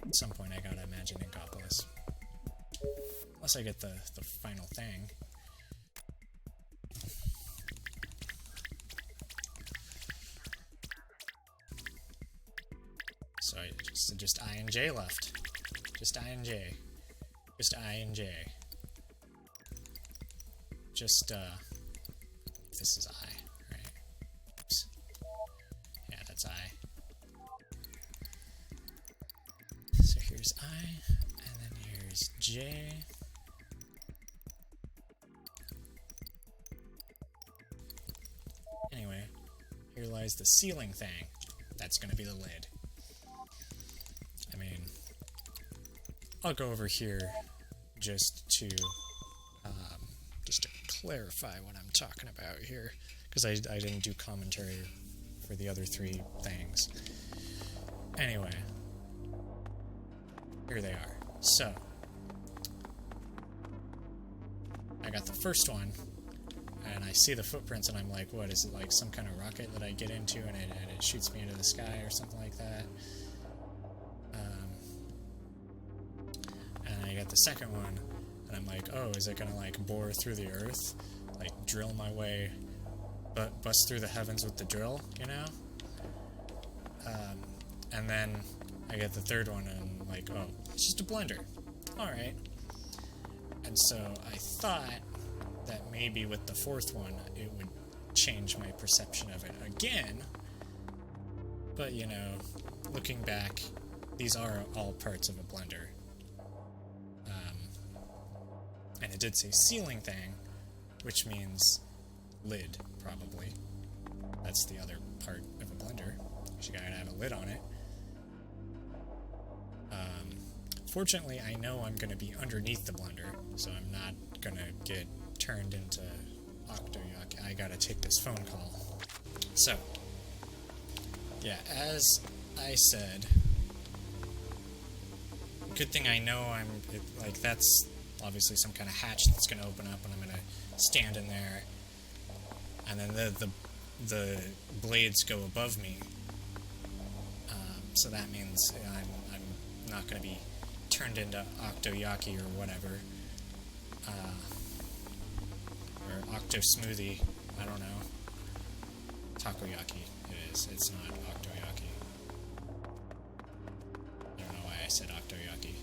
At some point I gotta imagine Inkopolis. Unless I get the final thing. So just I and J left. Just I and J. Just I and J. Just, this is I, right? Oops. Yeah, that's I. So here's I, and then here's J. Anyway, here lies the ceiling thing. That's gonna be the lid. I mean, I'll go over here just to clarify what I'm talking about here, because I didn't do commentary for the other three things. Anyway, here they are. So, I got the first one, and I see the footprints, and I'm like, what, is it like some kind of rocket that I get into, and it shoots me into the sky, or something like that? And I got the second one, and I'm like, oh, is it gonna like bore through the earth, like drill my way, but bust through the heavens with the drill, you know? And then I get the third one, and I'm like, oh, it's just a blender. Alright. And so I thought that maybe with the fourth one, it would change my perception of it again. But, you know, looking back, these are all parts of a blender. And it did say ceiling thing, which means lid, probably. That's the other part of a blender. You gotta have a lid on it. Fortunately, I know I'm gonna be underneath the blender, so I'm not gonna get turned into octo-ber. I gotta take this phone call. So, yeah, as I said, good thing I know that's obviously some kind of hatch that's going to open up, and I'm going to stand in there, and then the blades go above me, so that means I'm not going to be turned into octo-yaki or whatever, or octo-smoothie, I don't know. Takoyaki it is, it's not octo-yaki. I don't know why I said octo-yaki.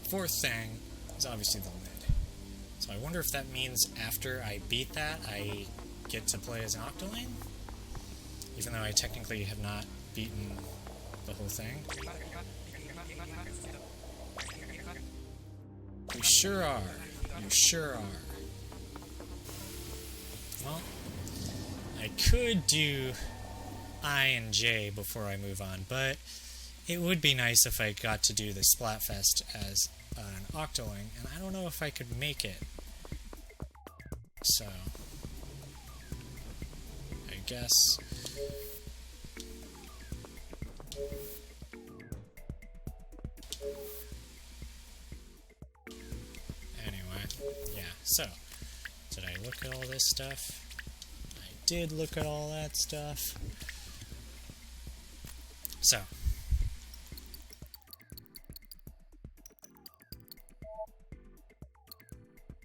Fourth thing is obviously the lid. So I wonder if that means after I beat that, I get to play as an Octoling? Even though I technically have not beaten the whole thing. You sure are. You sure are. Well, I could do I and J before I move on, but it would be nice if I got to do the Splatfest as an Octoling, and I don't know if I could make it. So, I guess anyway, Yeah, so, did I look at all this stuff? I did look at all that stuff. So,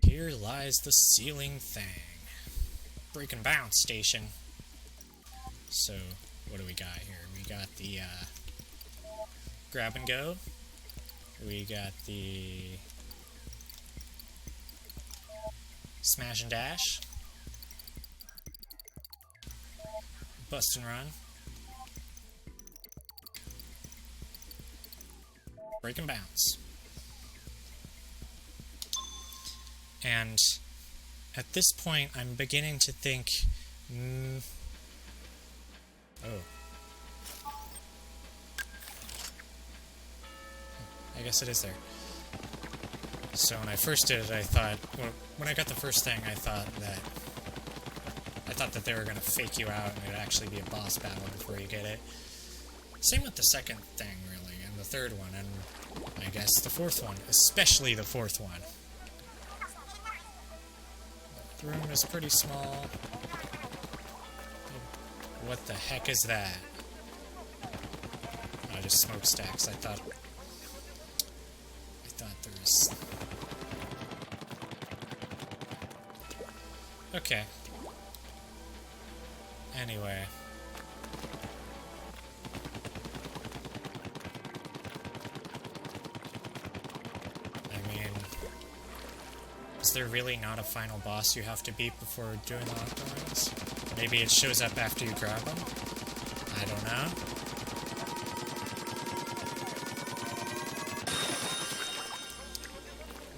here lies the ceiling Thang. Break and bounce station. So, what do we got here? We got the, grab and go. We got the smash and dash. Bust and run. Break and bounce. And at this point, I'm beginning to think, oh. I guess it is there. So when I first did it, I thought, well, when I got the first thing, I thought that they were going to fake you out and it would actually be a boss battle before you get it. Same with the second thing, really, and the third one, and I guess the fourth one, especially the fourth one. The room is pretty small. What the heck is that? Oh, just smokestacks. I thought there was... Okay. Anyway. I mean... Is there really not a final boss you have to beat before doing the octo-bers? Maybe it shows up after you grab them? I don't know.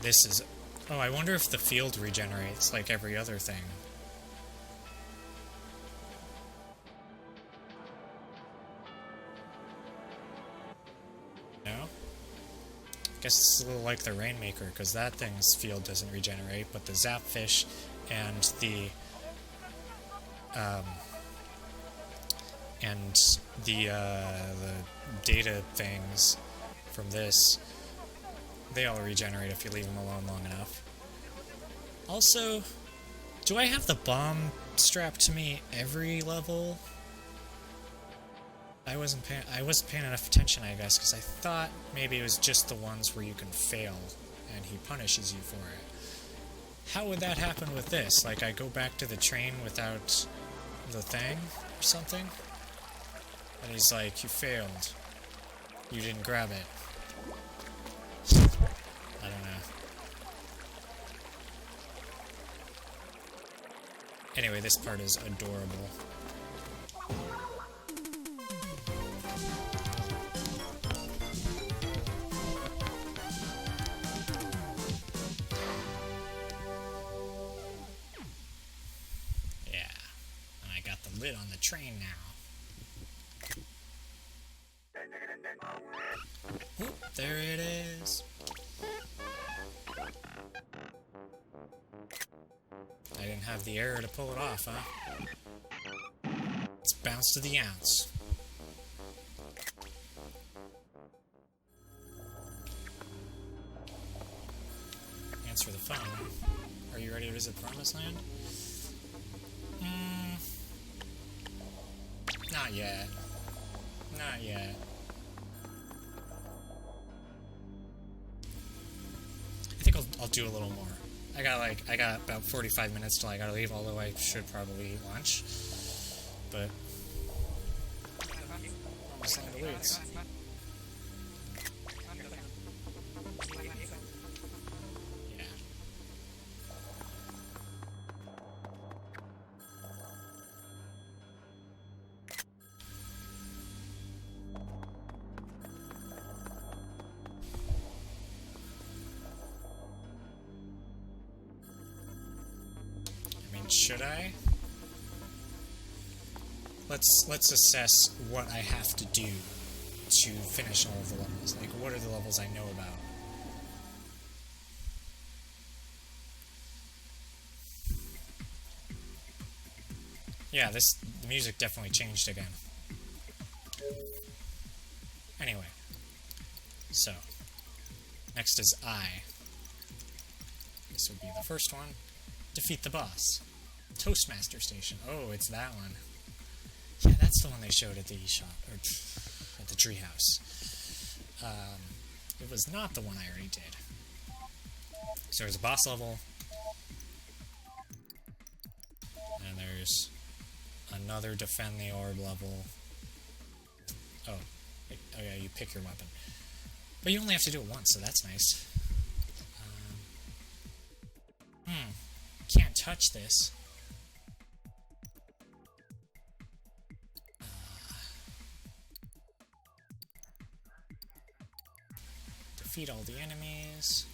This is... Oh, I wonder if the field regenerates like every other thing. No? Guess it's a little like the Rainmaker, because that thing's field doesn't regenerate, but the Zapfish and the data things from this, they all regenerate if you leave them alone long enough. Also, do I have the bomb strapped to me every level? I wasn't paying enough attention, I guess, because I thought maybe it was just the ones where you can fail and he punishes you for it. How would that happen with this? Like, I go back to the train without the thing or something? And he's like, you failed. You didn't grab it. I don't know. Anyway, this part is adorable. Yeah. And I got the lid on the train now. Oop, there it is. I didn't have the error to pull it off, huh? Let's bounce to the ounce. Answer the phone. Are you ready to visit Promised Land? Not yet. Not yet. I think I'll do a little more. I got about 45 minutes till I gotta leave, although I should probably eat lunch. But Promised Land awaits. Yeah. Should I? Let's assess what I have to do to finish all of the levels. Like, what are the levels I know about? Yeah, the music definitely changed again. Anyway, so next is I. This would be the first one. Defeat the boss. Toastmaster Station. Oh, it's that one. Yeah, that's the one they showed at the shop, or at the treehouse. It was not the one I already did. So there's a boss level. And there's another defend the orb level. Oh yeah, you pick your weapon. But you only have to do it once, so that's nice. Can't touch this. Defeat all the enemies.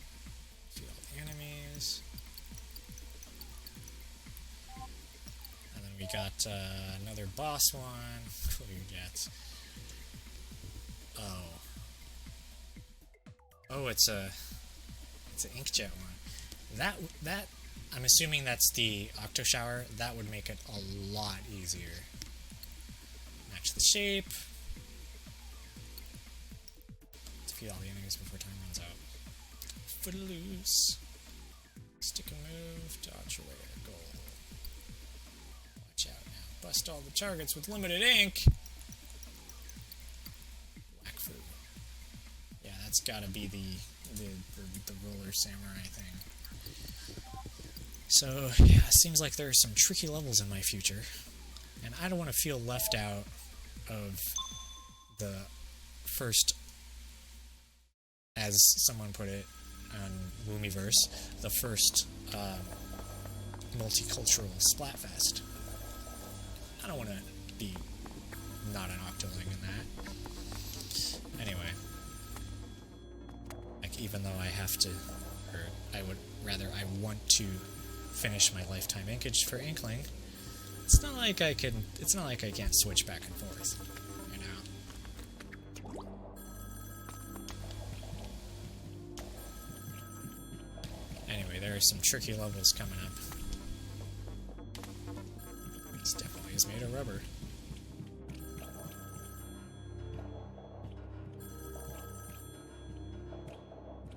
Defeat all the enemies. And then we got another boss one. Clear jets. Oh, it's an inkjet one. That I'm assuming that's the octo shower. That would make it a lot easier. Match the shape. Defeat all the enemies before time runs out. Footloose. Stick and move. Dodge away. Goal. Watch out now. Bust all the targets with limited ink. Whack food. Yeah, that's gotta be the roller samurai thing. So, yeah, it seems like there are some tricky levels in my future, and I don't want to feel left out of the first, as someone put it on Woomiverse, the first multicultural Splatfest. I don't want to be not an Octoling in that. Anyway, like, even though I have to, or I want to finish my lifetime inkage for Inkling, it's not like I can't switch back and forth, you know. Anyway, there are some tricky levels coming up. This definitely is made of rubber.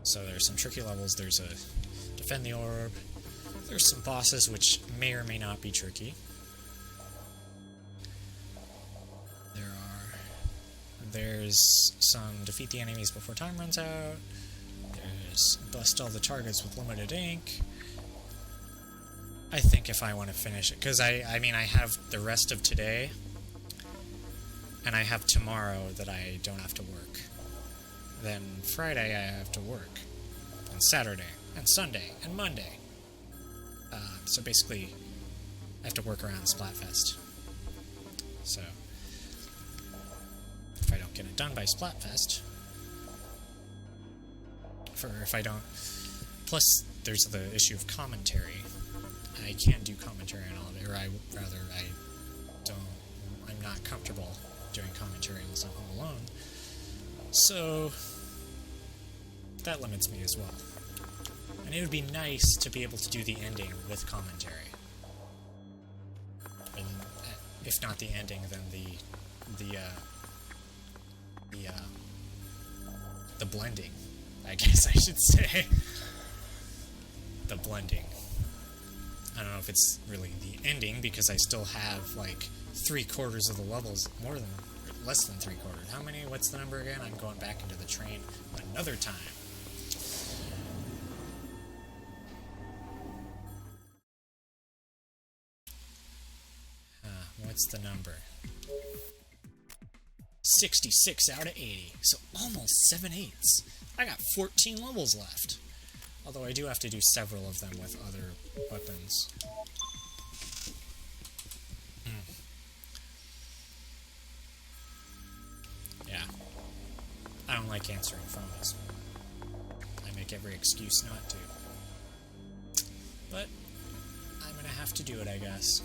So there's some tricky levels. There's a defend the orb. There's some bosses which may or may not be tricky. There's some defeat the enemies before time runs out. There's bust all the targets with limited ink. I think if I want to finish it, because I mean I have the rest of today, and I have tomorrow that I don't have to work. Then Friday I have to work, and Saturday, and Sunday, and Monday. So basically, I have to work around Splatfest. So, if I don't get it done by Splatfest, if I don't... Plus, there's the issue of commentary. I can't do commentary on all of it, or I'm not comfortable doing commentary unless I'm home alone. So, that limits me as well. And it would be nice to be able to do the ending with commentary. And if not the ending, then the blending, I guess I should say. The blending. I don't know if it's really the ending, because I still have, like, 3/4 of the levels, less than 3/4. How many? What's the number again? I'm going back into the train another time. What's the number? 66 out of 80. So almost 7/8. I got 14 levels left. Although I do have to do several of them with other weapons. Yeah. I don't like answering phones. I make every excuse not to. But I'm gonna have to do it, I guess.